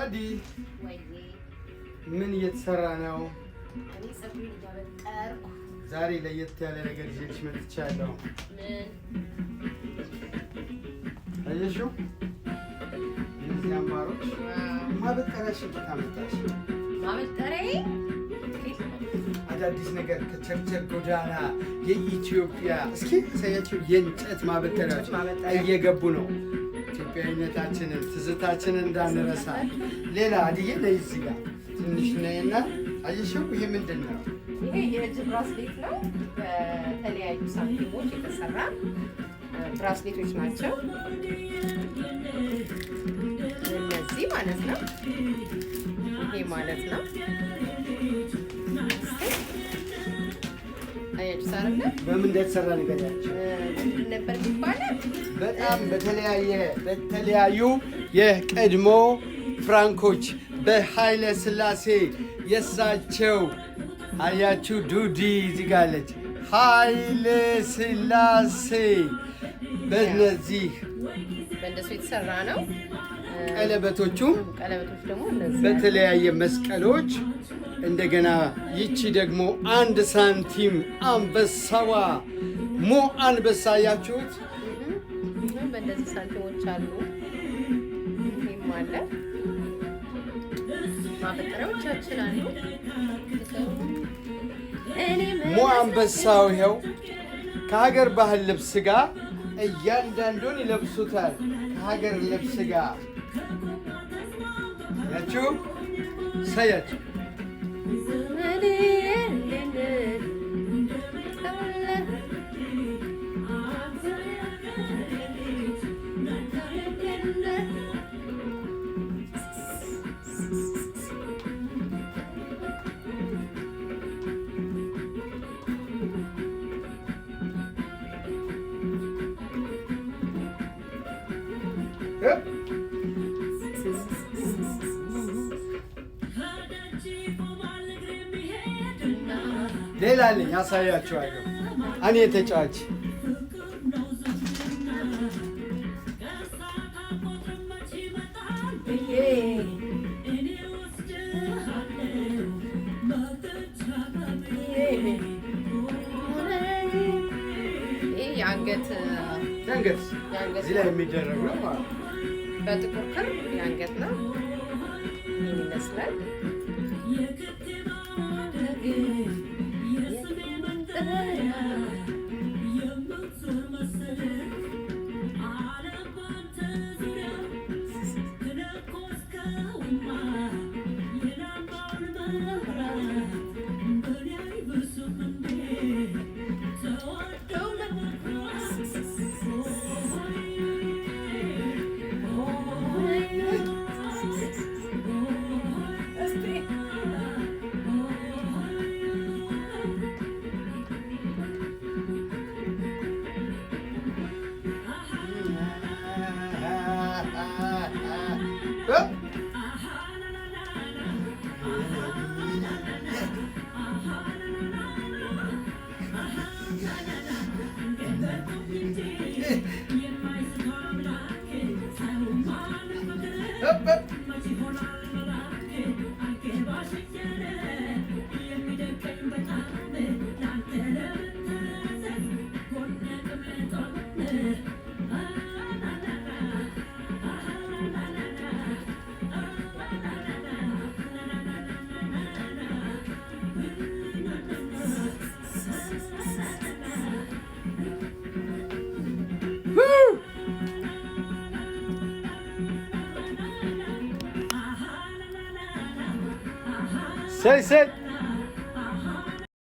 አዲ ምን እየተሰራ ነው? ዛሬ ለየት ያለ ነገር ይዤልሽ መጥቻለሁ። አየሽው? እነዚህ አምባሮች ማበጠሪያሽን ታመጣሽ። ማበጠሪያ አዳዲስ ነገር ከቸርቸር ጎዳና የኢትዮጵያ እስኪ ሳያችሁ የእንጨት ማበጠሪያዎች እየገቡ ነው። ኢትዮጵያዊነታችንን ትዝታችንን እንዳንረሳ። ሌላ አድዬ ነይ እዚህ ጋር ትንሽ ነይና፣ አየሽው? ይሄ ምንድን ነው? ይሄ የእጅ ብራስሌት ነው። በተለያዩ ሳንቲሞች የተሰራ ብራስሌቶች ናቸው እነዚህ ማለት ነው። ይሄ ማለት ነው። በምን እንደተሰራ ነገር ያቸው ምንድን ነበር የሚባለው? በጣም በተለያዩ የቀድሞ ፍራንኮች በኃይለ ሥላሴ የሳቸው አያችሁ ዱዲ እዚህ ጋር አለች። ኃይለ ሥላሴ በእነዚህ በእንደሱ የተሰራ ነው። ቀለበቶቹ ደግሞ እነዚህ በተለያየ መስቀሎች እንደገና ይቺ ደግሞ 1 ሳንቲም አንበሳዋ ሞ አንበሳ ያችሁት በእንደዚህ ሳንቲሞች አሉ። ይሄም አለ። ማበጠሪያዎቻችን አሉ። ሞ አንበሳው ይኸው ከሀገር ባህል ልብስ ጋር እያንዳንዱን ይለብሱታል። ከሀገር ልብስ ጋር ያችሁ ሳያችሁ ሌላ አለኝ ያሳያችኋለሁ። እኔ ተጫዋች የአንገት እዚህ ላይ የሚደረግ ነው ማለት በጥቁር ክር የአንገት ነው። ይህን ይመስላል። Say,